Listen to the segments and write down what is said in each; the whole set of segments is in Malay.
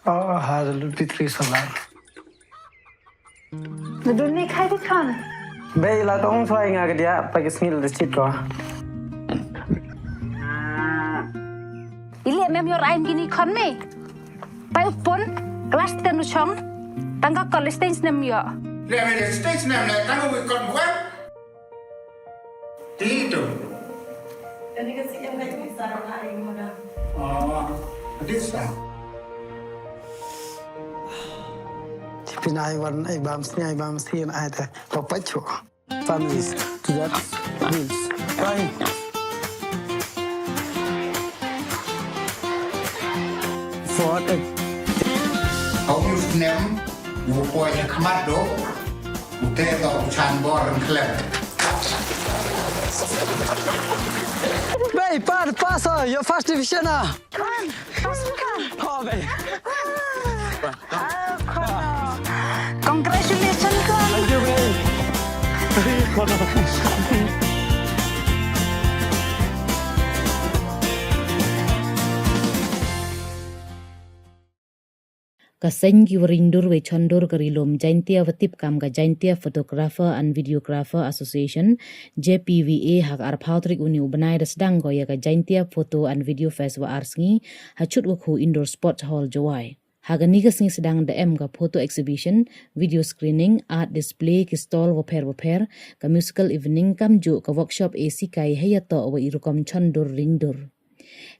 Oh, هذا البيتري سولار. Nadune khai thích con. Bây là con xoay ngà cái dia pakai sengil di situ. Ile mem yor aim gini kon me. Pai upon kelas tenu chong. Tangka college stage nem yo. Lihat media stage nem le tangga wikon web. Itu. Jadi kasi yang kayak bisa aing modal. Oh, bisa. Pinai warna ai bam sien ai ta papacho. Families to that means. Right. For it. Kau mus nem, ibu puanya kemat do. Ute tau chan boran klep. Bey, passa, jag fast division ah. Kon, pasuk kon. Ha bey. Congratulations kon. Thank you bey. Kaseng ki warindur we chondur karilom Jaintia Vatip kam ga Jaintia Photographer and Videographer Association JPVA hak arpautrik uni ubanai dasdang go ya ga Jaintia Photo and Video Festival arsngi hachut wakhu indoor sports hall jawai hagani ga singi sedang DM ga photo exhibition video screening art display ki stall waper ka musical evening kam jo ka workshop AC kai hayato wa irukom chondur rindur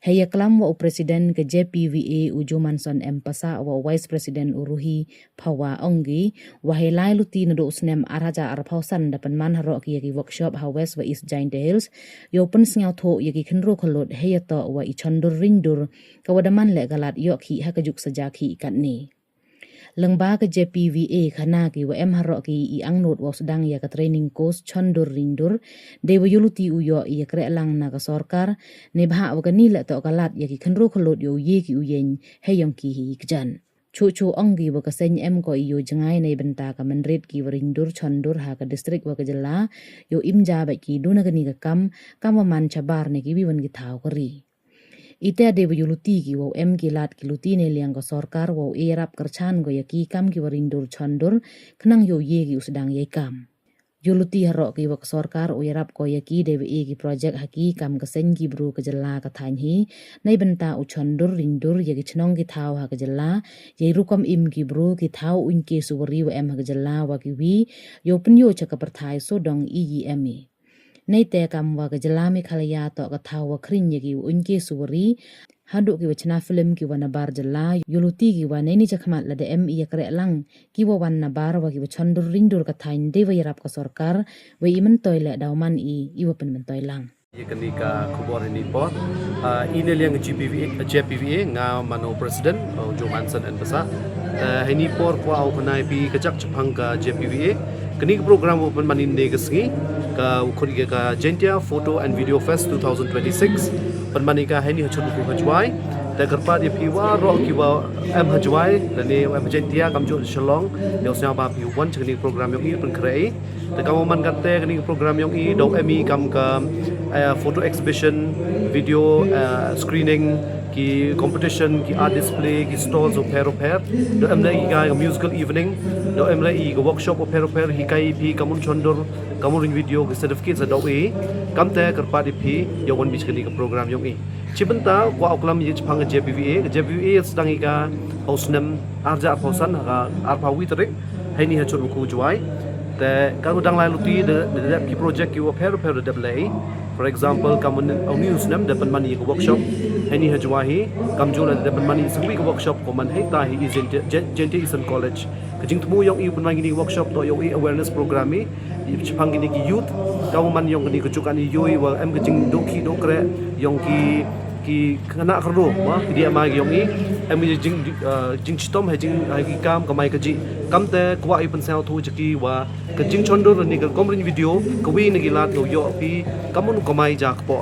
Haya kelam wa presiden ke JPVA Ujo Manson Empasa wa Vice President Uruhi Pawa Onggi wa helai luti nado usnem araja arpausan dapan man harok yaki workshop ha West wa East Giant Hills yo pen sngau tho yaki khenro kholot haya to wa ichondur rindur kawadaman le galat yoki hakajuk sajaki ikatni Lengba ke JPVA khana ki wa em harok ki i angnot wa sedang ya ka training course chondur rindur dewa yuluti uyo ya kre lang na ka sorkar ne bha wa kani la to kalat ya ki khenro kholot yo ye ki uyen heyong ki hi kjan chu onggi wa ka sen em ko yo jangai nei benta ka manrit ki warindur chondur ha ka district wa ka jala yo imja ba ki duna kani ka kam wa man chabar ne ki biwan ki thau kari Ite ade yuluti ki wow em ki lat ki luti ne liang ko sorkar wow erap kerchan go yaki kam ki warindur chondur kenang yo ye ki usdang ye kam. Yuluti harok ki wak sorkar o erap ko yaki dewe ki project haki kam kesen ki bru ke jela ka thanhi nai benta u chondur rindur yaki chnong ki thau ha ke jela ye rukom im ki bru ki thau un ke suwari wa em ha ke jela wa ki wi yo penyo chaka perthai so dong EEME. Nei te kam wa ka jalami khalaya to ka thawa khrin yagi unke suwari haduk ki wachna film ki wana bar jala yuluti ki wa nei ni chakhmat la de ME yakre lang ki wa wan na bar wa ki chandur rindur ka thain de wa yarap ka sarkar we imen toile dawman i wa pen men toilang Yakni ka kubor ini pot ini liang JPVA nga mano president Joe Manson and basa ini por kwa au kanai pi kajak chapang ka JPVA kini program open manin de gasngi ka ukhori ka Jaintia Photo and Video Fest 2026 penmani ka ini hachun ku hajwai ta garpa de piwa ro ki wa am hajwai lani am Jaintia kamjo shalong yo sna ba pi one chini program yong i pen krei ta kamoman katte kini program yong i do ME kam ka photo exhibition video screening ki competition ki art display ki stalls o pair do emlai ga musical evening do emlai ga workshop o pair hi kai pi kamun chondur kamun video ki certificate sa do e kamte karpa di pi yo won bis kini ka program yong e chibenta kwa oklam ye chpang JPVA sedang ga hosnem arja hosan ga arpa witrik haini ha chur ku juai te ka udang lai luti de ki project ki o pair de play for example kamun news nem dapat mani ko workshop hani hajwahi kamjula dapat mani sangwi ko workshop ko man hai ta hi Jaintia Eastern College kajing temu yong i punang ini workshop to yong i awareness program i chipang ini ki youth kamu man yong ni kecukan i yoi wa em kajing doki dokre yong ki kana kerdo wa dia ma yong i em jing chitom ha jing ki kam kamai kaji kamte kwa i pensel thu jaki wa kajing chondur ni ka komrin video kawi ni gilat yo pi kamun kamai jak po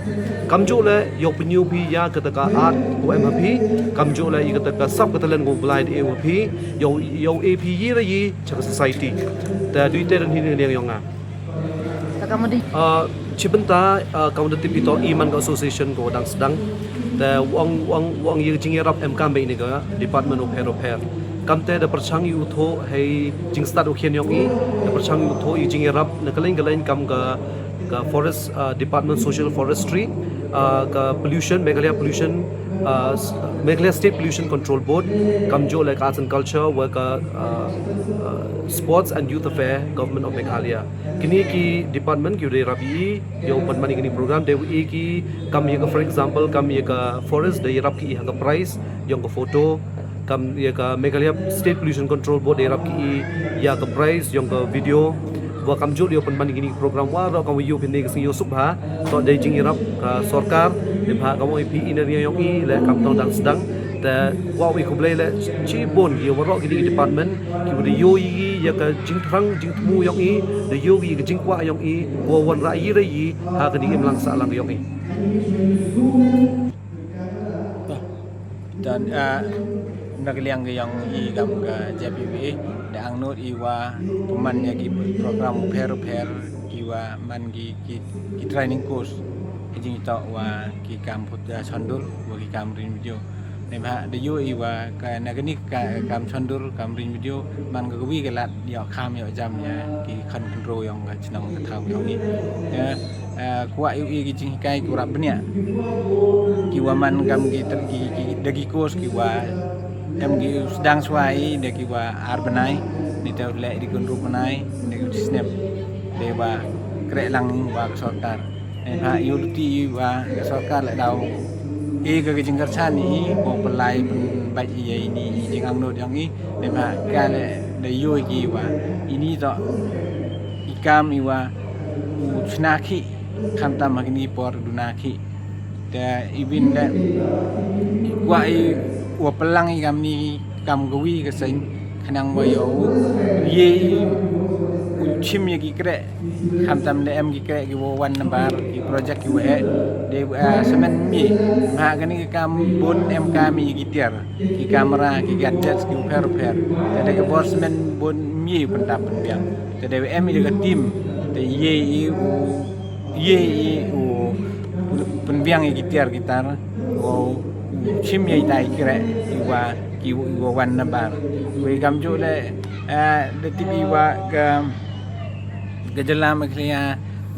kamjo le yo penyu pi ya kataka art ko em pi kamjo le i kataka sab katalen go blind e pi yo AP yi ra yi chaka society ta duite ran hin ni yonga Ta kamu di chibenta kamu tip ito iman association ko dang sedang แต่วงยืจริงรับเอ็มกามไปนี่ก็ Department of Health กำแต่เดประชังอยู่โทให้จริงสตาร์ทโอเคียนยองอีเดประชังอยู่โทอีจริงรับนักเล่นกำกับ Forest Department Social Forestry กับ Pollution Meghalaya Pollution Meghalaya State Pollution Control Board กำโจlike Arts and Culture ว่ากับ Sports and Youth Affair Government of Meghalaya กินี่กี Department อยู่ในรับอียงปันมันกินี่โปรแกรมเดี๋ยวอีกีกำยังกับ for example กำยังกับ Forest ได้รับกีหางกับ prize ยงกับ photo kam ya ka Meghalaya State Pollution Control Board derap ki ya ka prize yang ka video wa kam jo dio pan gini program wa ro kam yu pin ne ka yo subha to dai jing irap ka sarkar de pha kam oi pi iner yang i le kam tong dang sedang ta wa wi ko ble le chi bon ki wa ro ki department ki de yo yi ya ka jing thrang jing tmu yang i de yo ki ka jing kwa yang i wa wan ra yi re yi ha ka di im lang sa lang yang i dan nagaliang yang i gam ga JPVA da ang not iwa peman ya gi program pair iwa man gi training course jing to wa ki kam put chandur wa ki kam rin video ne ma de yo iwa ka nagani ka kam chandur kam rin video man ga wi ga lat yo kham yo jam ya ki kan control yang ga chnang ka thau yo ni kuwa i gi jing kai ku rap benya ki wa man gam gi dagi course ki wa em gi sedang suai de ki wa arbanai ni te le di kun rupanai de ki snap de wa kre lang wa sarkar en ha yuti wa sarkar le dau e ga ki jingkar chan ni ko pelai pen bai ye ni jing ang no yang ni de ma ka le de yo ki wa ini to ikam iwa chnaki kham tam magni por dunaki de ibin le kwa i wa pelang ikam ni kam gawi ka sen khanang ba yo ye chim ye ki kre kham tam le em ki kre ki wo wan number ki project ki we de semen mi ma gani kam bon em kam mi ki tiar ki kamera ki gadgets ki per de ke bos men bon mi pendap pendiang de em mi de tim de ye u penbiang ki tiar gitar wo chim ye dai kre ki wa wan number we gam jo le de tibi wa ga gejala Meghalaya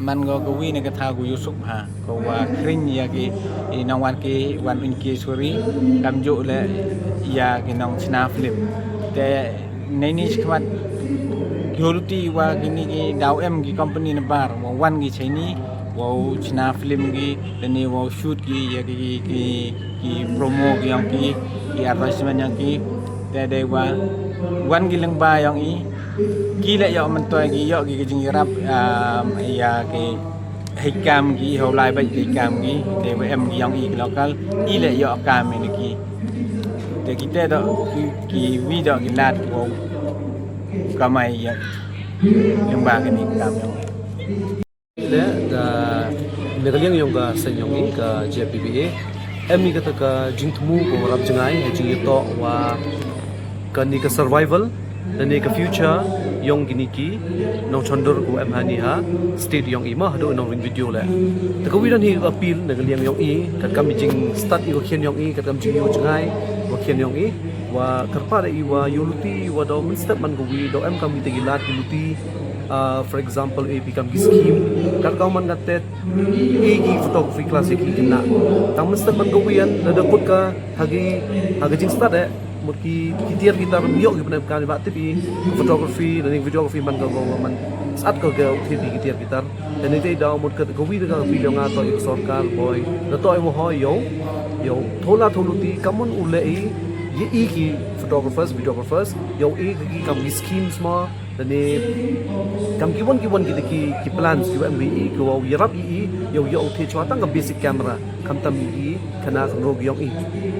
man go gawi ne ka tha gu yusuk ha ko wa kring ya ki nang wan ki wan un ki suri gam jo le ya ki nang china film te nei ni khwat gyoruti wa gini ki daw em ki company na bar wa wan ki chaini wa china film ki ni wa shoot ki ya ki promo ki yang ki advertisement yang ki de wa wan ki leng ba yang i ki le yo man toy ki yo ki jing rap ya ki hikam ki ho lai ba hikam ki de wa em ki yang i local i le yo kam ni ki de ki te do ki video ki lat ko kamai ya leng ba ni kam yang le da Meghalaya yang ga senyong i ka JPVA emi kata ka jingtmu ko rap jangai jing to wa ka ni ka survival dan ni ka future yong gini ki nong chondur ko em hani ha state yong i ma do nong video le ta ko wi dan hi appeal Meghalaya yong i ka kam jing start i ko khen yong i ka kam jing yo jangai wa khen yong i wa karpa i wa yuluti wa do step man ko wi do em kam ti gilat yuluti for example a become scheme kar kau man gatet egi photography class ki kina tang mesti man gowian da kut ka hagi jing start murki kitiar kita mio ki pernah kali ba tipi photography dan videography man go man saat ko ga tipi kitiar kita dan itu da mur ka gowi da video nga to ik sarkar boy da to mo ho yo thola tholuti kamun ulei ye egi photographers videographers yo egi kam schemes ma dan ni kam kiwon kita ki plans ki MBE ki wa yarab i yo the chwa tang ka basic camera kam tam i kana rog yong i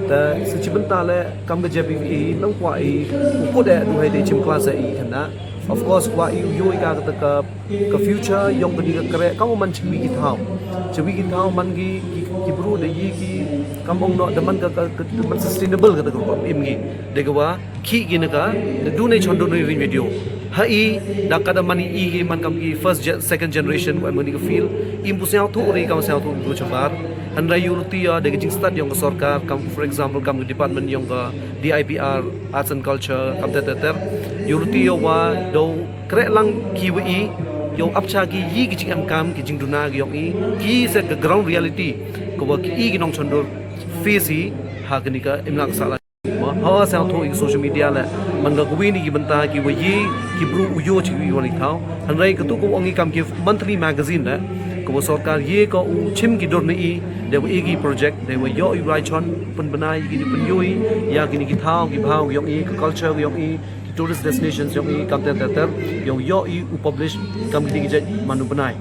ta sichibenta le kam ga JPVA nang kwa i ko de du hai de chim class i kana of course kwa i yo i ka future yong ka ni ka kre ka man chimi ki thau man ki bru de yi ki kam ong no de man ka man sustainable ka ko im gi de ka wa ki gi na ka du nei chon do nei video hai da kada mani i man kam ki first second generation wa mani ka feel impusya thu ri kam sa thu du chabar Andai Yurutia de jing start yang ke sorkar kam for example kam department yang ke DIPR Arts and Culture kam teter Yurutia wa do krek lang kiwi yo apcha ki yi ki jing kam ki jing duna ki yong ki se ke ground reality ko wa ki ki nong chondor face ha kini ka imla ka sala ha sa tho social media la man ga gwi ni ki banta ki wa yi ki bru uyo chi wi wani thau andai ka tu ko ongi kam ki monthly magazine la ko sorkar ye ko chim ki dor ni de wa ki project de wa yo i rai chon pun banai ki ni pun yoi ya ki ni ki thau ki bhau yong ki culture yong tourist destinations yong kam teter yong yo i publish kam ki je manu banai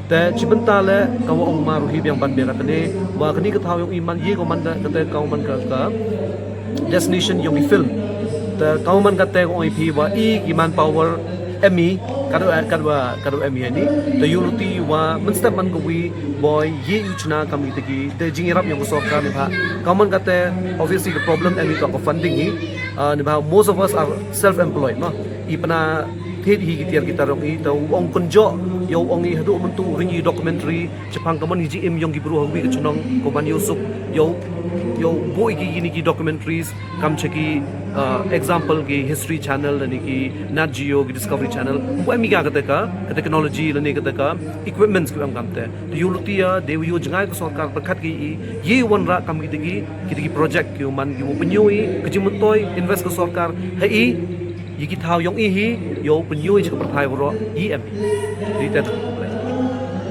แต่ชิบันตาและกาวองมารุฮีyang ban berat ni wa kini ka thau yong iman ye ko man da kata kau man ka destination yong i filmแต่kau man kata ko ip wa i ki man power Emmy kado Emmy ni the unity wa man step man ko wi boy ye uchna kami tegi the jingirap yang sorkar ni ba kau man kata obviously the problem Emmy to funding ni ni ba most of us are self employed no ipna thit hi kitir kita rong i tau ong kunjo yo ong i hadu mentu ringi documentary Jepang kaman hi GM yong gibru hawi ke chunong ko ban yusuk yo boy ki gini ki documentaries kam cheki example ki history channel ni ki Nat Geo ki Discovery channel wa mi ga ka technology ni ka equipments ki am kamte to yulutia de yo jangai ko sarkar prakhat ki ye wan ra kam ki project ki man ki penyoi kejimutoi invest ko sarkar hai yi ki thau yong i hi yo penyoi chi ko prathai ro em di ta